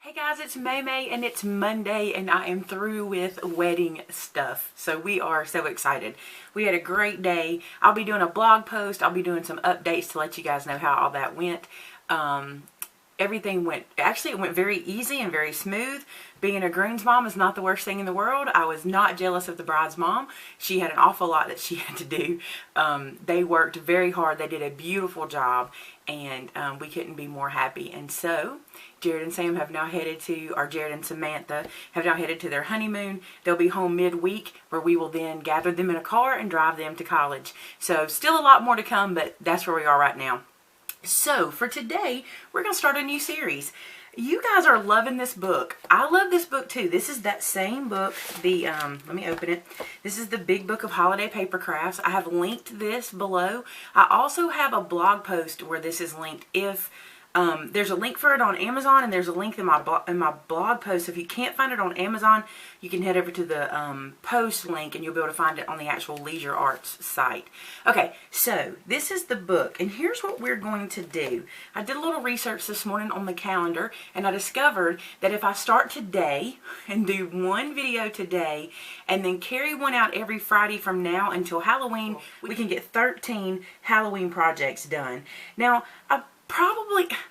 Hey guys, it's MayMay and it's Monday and I am through with wedding stuff. So we are so excited. We had a great day. I'll be doing a blog post. I'll be doing some updates to let you guys know how all that went. Everything went, actually it went very easy and very smooth. Being a groom's mom is not the worst thing in the world. I was not jealous of the bride's mom. She had an awful lot that she had to do. They worked very hard. They did a beautiful job and we couldn't be more happy. And so Jared and Sam have now headed to, or Jared and Samantha have now headed to their honeymoon. They'll be home midweek where we will then gather them in a car and drive them to college. So still a lot more to come, but that's where we are right now. So for today, we're going to start a new series. You guys are loving this book. I love this book too. This is that same book, let me open it. This is the Big Book of Holiday Paper Crafts. I have linked this below. I also have a blog post where this is linked. If there's a link for it on Amazon and there's a link in my blog post. If you can't find it on Amazon, you can head over to the post link and you'll be able to find it on the actual Leisure Arts site. Okay, so this is the book and here's what we're going to do. I did a little research this morning on the calendar and I discovered that if I start today and do one video today and then carry one out every Friday from now until Halloween, we can get 13 Halloween projects done. Now,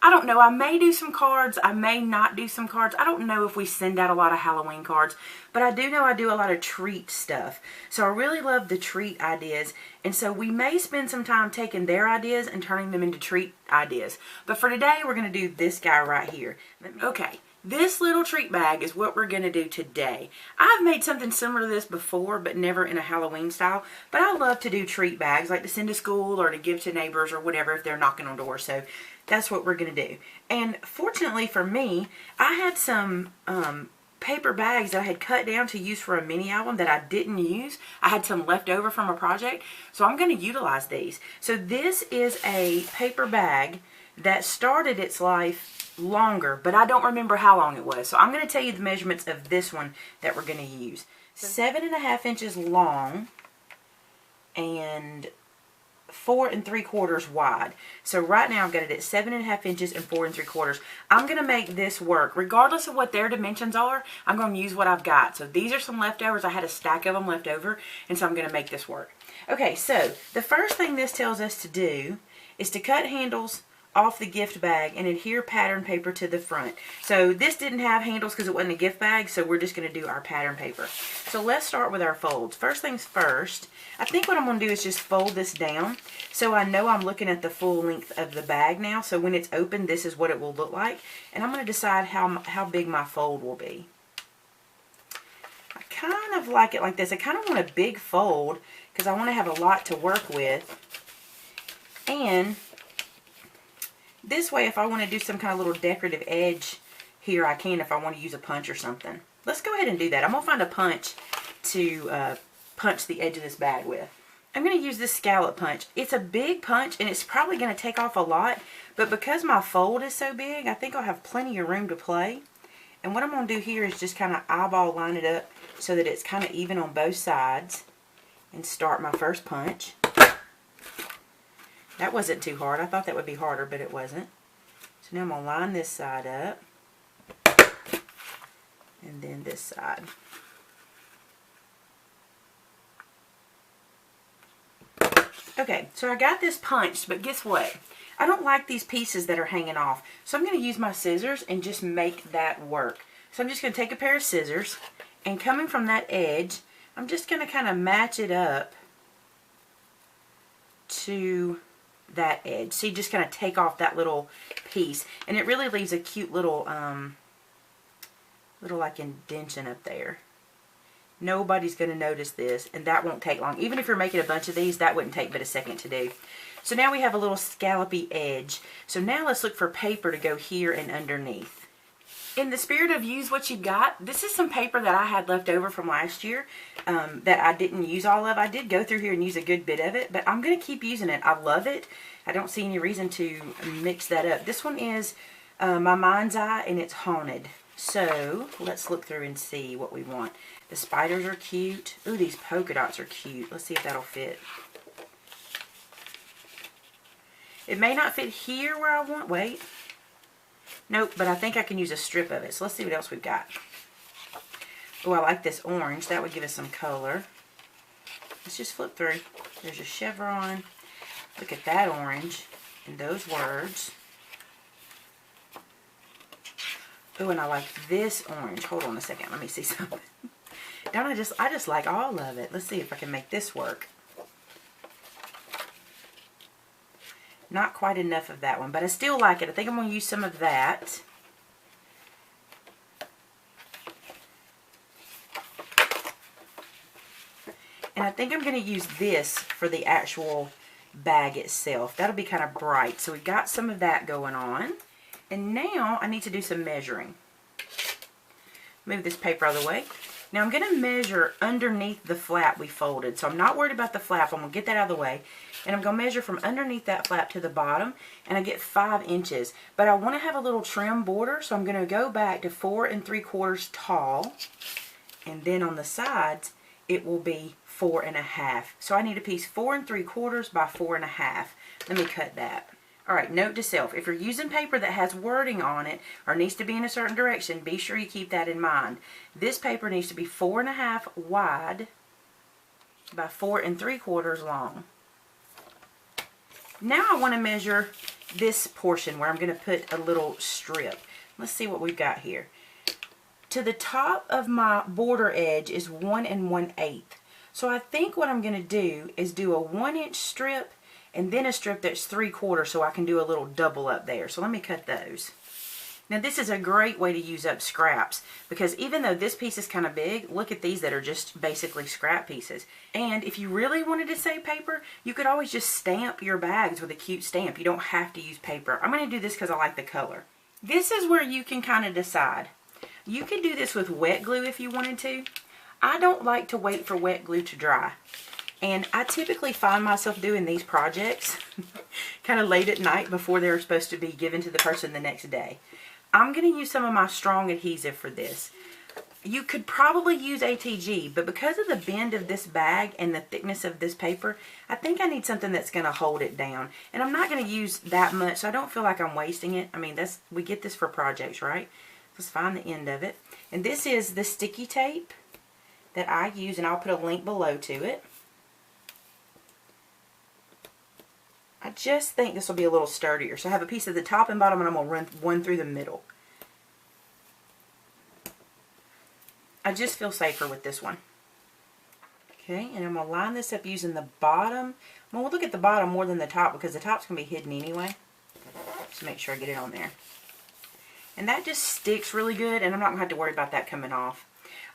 I don't know, I may do some cards, I may not do some cards. I don't know if we send out a lot of Halloween cards, but I do know I do a lot of treat stuff. So I really love the treat ideas, and so we may spend some time taking their ideas and turning them into treat ideas. But for today, we're going to do this guy right here. Okay. This little treat bag is what we're going to do today. I've made something similar to this before, but never in a Halloween style. But I love to do treat bags, like to send to school or to give to neighbors or whatever if they're knocking on doors. So that's what we're going to do. And fortunately for me, I had some paper bags that I had cut down to use for a mini album that I didn't use. I had some left over from a project, so I'm going to utilize these. So this is a paper bag that started its life longer, but I don't remember how long it was. So I'm going to tell you the measurements of this one that we're going to use. 7.5 inches long and 4 3/4 wide. So right now I've got it at 7.5 inches and 4 3/4. I'm going to make this work. Regardless of what their dimensions are, I'm going to use what I've got. So these are some leftovers. I had a stack of them left over, and so I'm going to make this work. Okay, so the first thing this tells us to do is to cut handles off the gift bag and adhere pattern paper to the front. So this didn't have handles because it wasn't a gift bag, so we're just going to do our pattern paper. So let's start with our folds. First things first, I think what I'm going to do is just fold this down so I know I'm looking at the full length of the bag now. So when it's open, this is what it will look like. And I'm going to decide how big my fold will be. I kind of like it like this. I kind of want a big fold because I want to have a lot to work with. And this way, if I want to do some kind of little decorative edge here, I can if I want to use a punch or something. Let's go ahead and do that. I'm going to find a punch to punch the edge of this bag with. I'm going to use this scallop punch. It's a big punch, and it's probably going to take off a lot, but because my fold is so big, I think I'll have plenty of room to play. And what I'm going to do here is just kind of eyeball line it up so that it's kind of even on both sides and start my first punch. That wasn't too hard. I thought that would be harder, but it wasn't. So now I'm going to line this side up. And then this side. Okay, so I got this punched, but guess what? I don't like these pieces that are hanging off. So I'm going to use my scissors and just make that work. So I'm just going to take a pair of scissors, and coming from that edge, I'm just going to kind of match it up to that edge. So you just kind of take off that little piece, and it really leaves a cute little like indentation up there. Nobody's going to notice this, and that won't take long. Even if you're making a bunch of these, that wouldn't take but a second to do. So now we have a little scallopy edge. So now let's look for paper to go here and underneath. In the spirit of use what you got, this is some paper that I had left over from last year that I didn't use all of. I did go through here and use a good bit of it, but I'm going to keep using it. I love it. I don't see any reason to mix that up. This one is My Mind's Eye, and it's haunted. So let's look through and see what we want. The spiders are cute. Ooh, these polka dots are cute. Let's see if that'll fit. It may not fit here where I want. Wait. Nope, but I think I can use a strip of it. So let's see what else we've got. Oh, I like this orange. That would give us some color. Let's just flip through. There's a chevron. Look at that orange and those words. Oh, and I like this orange. Hold on a second. Let me see something. Don't I just like all of it. Let's see if I can make this work. Not quite enough of that one, but I still like it. I think I'm going to use some of that. And I think I'm going to use this for the actual bag itself. That'll be kind of bright. So we've got some of that going on. And now I need to do some measuring. Move this paper out of the way. Now I'm going to measure underneath the flap we folded. So I'm not worried about the flap. I'm going to get that out of the way. And I'm going to measure from underneath that flap to the bottom. And I get 5 inches. But I want to have a little trim border. So I'm going to go back to 4 3/4 tall. And then on the sides, it will be 4 1/2. So I need a piece 4 3/4 by 4 1/2. Let me cut that. Alright, note to self, if you're using paper that has wording on it or needs to be in a certain direction, be sure you keep that in mind. This paper needs to be 4 1/2 wide by 4 3/4 long. Now I want to measure this portion where I'm going to put a little strip. Let's see what we've got here. To the top of my border edge is 1 1/8. So I think what I'm going to do is do a 1-inch strip and then a strip that's 3/4 so I can do a little double up there. So let me cut those. Now this is a great way to use up scraps because even though this piece is kind of big, look at these that are just basically scrap pieces. And if you really wanted to save paper, you could always just stamp your bags with a cute stamp. You don't have to use paper. I'm going to do this because I like the color. This is where you can kind of decide. You could do this with wet glue if you wanted to. I don't like to wait for wet glue to dry. And I typically find myself doing these projects kind of late at night before they're supposed to be given to the person the next day. I'm going to use some of my strong adhesive for this. You could probably use ATG, but because of the bend of this bag and the thickness of this paper, I think I need something that's going to hold it down. And I'm not going to use that much, so I don't feel like I'm wasting it. I mean, we get this for projects, right? Let's find the end of it. And this is the sticky tape that I use, and I'll put a link below to it. I just think this will be a little sturdier. So I have a piece at the top and bottom, and I'm going to run one through the middle. I just feel safer with this one. Okay, and I'm going to line this up using the bottom. I'm going to look at the bottom more than the top because the top's going to be hidden anyway. Just make sure I get it on there. And that just sticks really good, and I'm not going to have to worry about that coming off.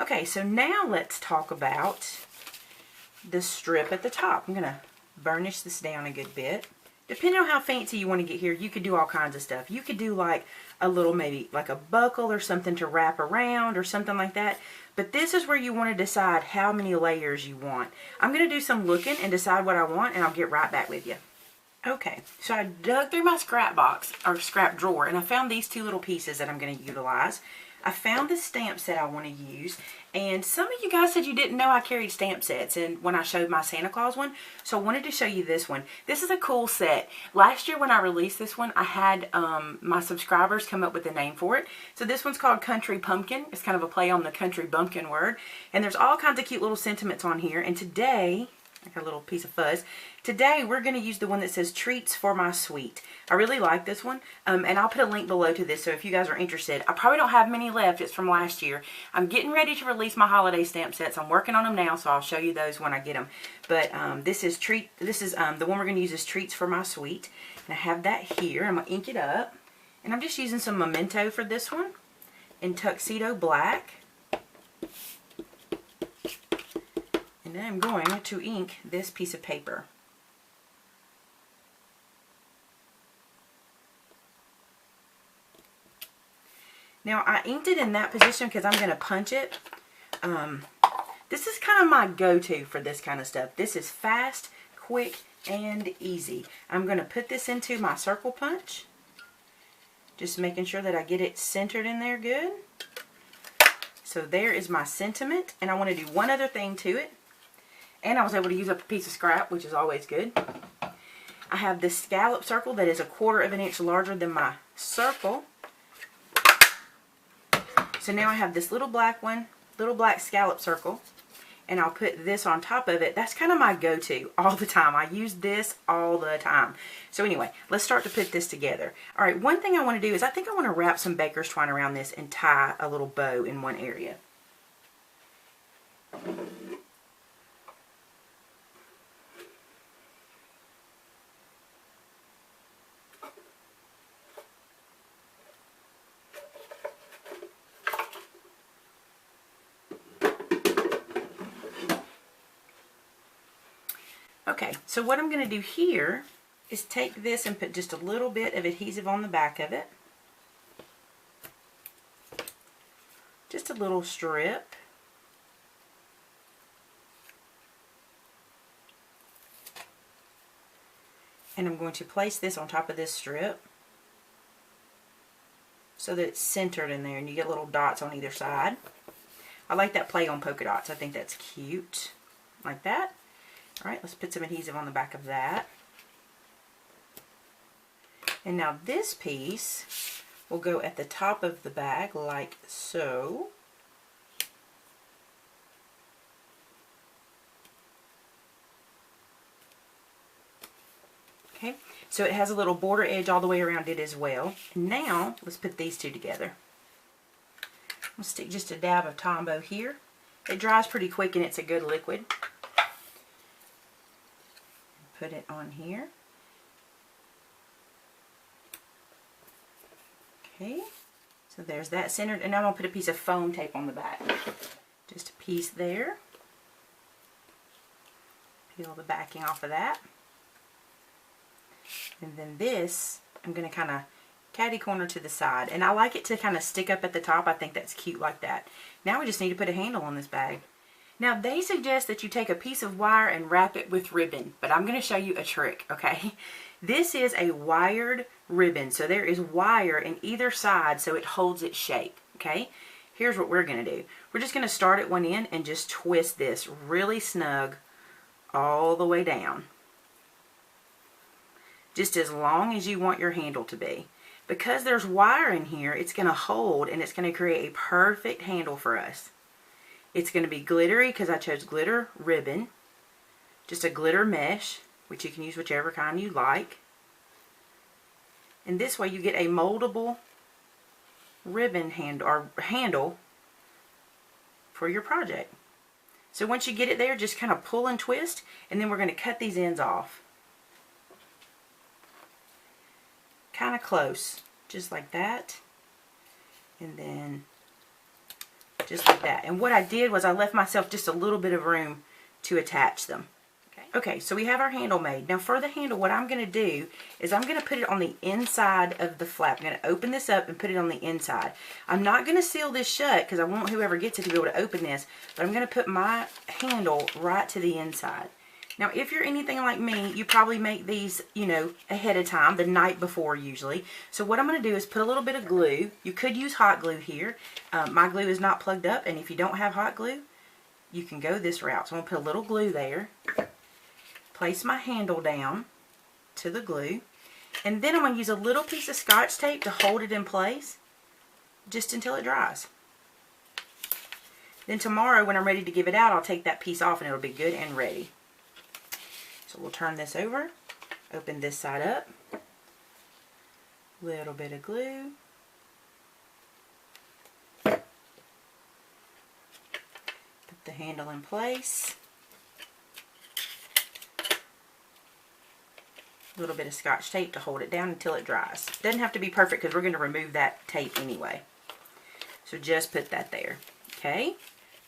Okay, so now let's talk about the strip at the top. I'm going to burnish this down a good bit. Depending on how fancy you want to get here, you could do all kinds of stuff. You could do like a little, maybe like a buckle or something to wrap around or something like that. But this is where you want to decide how many layers you want. I'm going to do some looking and decide what I want, and I'll get right back with you. Okay, so I dug through my scrap box, or scrap drawer, and I found these 2 little pieces that I'm going to utilize. I found the stamp set I want to use, and some of you guys said you didn't know I carried stamp sets and when I showed my Santa Claus one, so I wanted to show you this one. This is a cool set. Last year when I released this one, I had my subscribers come up with a name for it. So this one's called Country Pumpkin. It's kind of a play on the country bumpkin word, and there's all kinds of cute little sentiments on here, and today, like a little piece of fuzz. Today we're going to use the one that says Treats for My Sweet. I really like this one, and I'll put a link below to this, so if you guys are interested. I probably don't have many left. It's from last year. I'm getting ready to release my holiday stamp sets. I'm working on them now, so I'll show you those when I get them. But this is the one we're going to use is Treats for My Sweet. And I have that here. I'm going to ink it up. And I'm just using some Memento for this one in Tuxedo Black. And then I'm going to ink this piece of paper. Now I inked it in that position because I'm going to punch it. This is kind of my go-to for this kind of stuff. This is fast, quick, and easy. I'm going to put this into my circle punch. Just making sure that I get it centered in there good. So there is my sentiment. And I want to do one other thing to it. And I was able to use up a piece of scrap, which is always good. I have this scallop circle that is 1/4 of an inch larger than my circle. So now I have this little black one, little black scallop circle, and I'll put this on top of it. That's kind of my go-to all the time. I use this all the time. So anyway, let's start to put this together. All right, one thing I want to do is I think I want to wrap some baker's twine around this and tie a little bow in one area. Okay, so what I'm going to do here is take this and put just a little bit of adhesive on the back of it. Just a little strip. And I'm going to place this on top of this strip so that it's centered in there and you get little dots on either side. I like that play on polka dots. I think that's cute. Like that. Alright, let's put some adhesive on the back of that. And now this piece will go at the top of the bag like so. Okay, so it has a little border edge all the way around it as well. And now, let's put these two together. I'll stick just a dab of Tombow here. It dries pretty quick and it's a good liquid. Put it on here. Okay, so there's that centered, and now I'm going to put a piece of foam tape on the back. Just a piece there. Peel the backing off of that. And then this, I'm going to kind of catty corner to the side. And I like it to kind of stick up at the top. I think that's cute like that. Now we just need to put a handle on this bag. Now they suggest that you take a piece of wire and wrap it with ribbon, but I'm going to show you a trick, okay? This is a wired ribbon, so there is wire in either side so it holds its shape, okay? Here's what we're going to do. We're just going to start at one end and just twist this really snug all the way down. Just as long as you want your handle to be. Because there's wire in here, it's going to hold and it's going to create a perfect handle for us. It's going to be glittery because I chose glitter ribbon. Just a glitter mesh, which you can use whichever kind you like. And this way you get a moldable ribbon handle for your project. So once you get it there, just kind of pull and twist, and then we're going to cut these ends off. Kind of close, just like that. And then just like that. And what I did was I left myself just a little bit of room to attach them. Okay, so we have our handle made. Now for the handle, what I'm going to do is I'm going to put it on the inside of the flap. I'm going to open this up and put it on the inside. I'm not going to seal this shut because I want whoever gets it to be able to open this, but I'm going to put my handle right to the inside. Now if you're anything like me, you probably make these, you know, ahead of time, the night before usually. So what I'm going to do is put a little bit of glue. You could use hot glue here. My glue is not plugged up, and if you don't have hot glue, you can go this route. So I'm going to put a little glue there. Place my handle down to the glue, and then I'm going to use a little piece of Scotch tape to hold it in place just until it dries. Then tomorrow when I'm ready to give it out, I'll take that piece off and it'll be good and ready. So we'll turn this over, open this side up, little bit of glue, put the handle in place. A little bit of Scotch tape to hold it down until it dries. Doesn't have to be perfect because we're going to remove that tape anyway. So just put that there. Okay?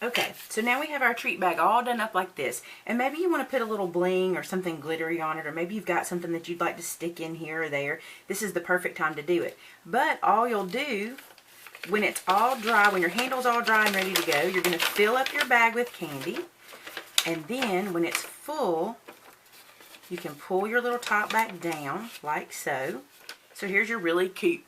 Okay, so now we have our treat bag all done up like this. And maybe you want to put a little bling or something glittery on it, or maybe you've got something that you'd like to stick in here or there. This is the perfect time to do it. But all you'll do when it's all dry, when your handle's all dry and ready to go, you're going to fill up your bag with candy. And then when it's full, you can pull your little top back down like so. So here's your really cute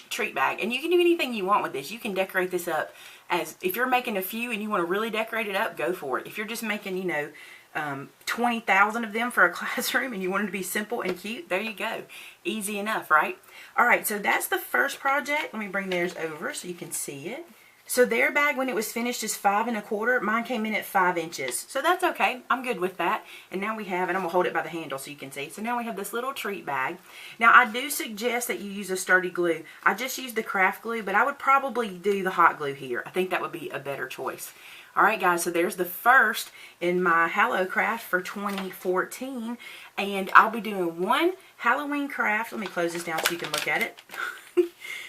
treat bag. And you can do anything you want with this. You can decorate this up as, if you're making a few and you want to really decorate it up, go for it. If you're just making, you know, 20,000 of them for a classroom and you want it to be simple and cute, there you go. Easy enough, right? Alright, so that's the first project. Let me bring theirs over so you can see it. So their bag, when it was finished, is 5 1/4. Mine came in at 5 inches. So that's okay. I'm good with that. And now we have, and I'm going to hold it by the handle so you can see. So now we have this little treat bag. Now I do suggest that you use a sturdy glue. I just used the craft glue, but I would probably do the hot glue here. I think that would be a better choice. Alright guys, so there's the first in my HalloCraft for 2014. And I'll be doing one Halloween craft. Let me close this down so you can look at it.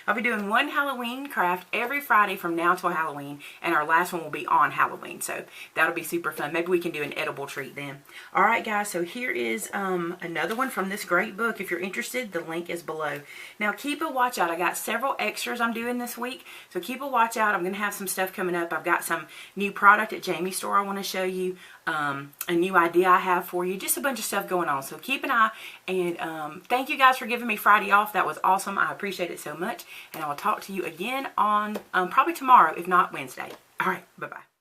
I'll be doing one Halloween craft every Friday from now till Halloween, and our last one will be on Halloween, so that'll be super fun. Maybe we can do an edible treat then. Alright guys, so here is another one from this great book. If you're interested, the link is below. Now keep a watch out. I got several extras I'm doing this week, so keep a watch out. I'm going to have some stuff coming up. I've got some new product at Jamie's store I want to show you. A new idea I have for you. Just a bunch of stuff going on. So keep an eye. And thank you guys for giving me Friday off. That was awesome. I appreciate it so much. And I will talk to you again on probably tomorrow, if not Wednesday. All right. Bye-bye.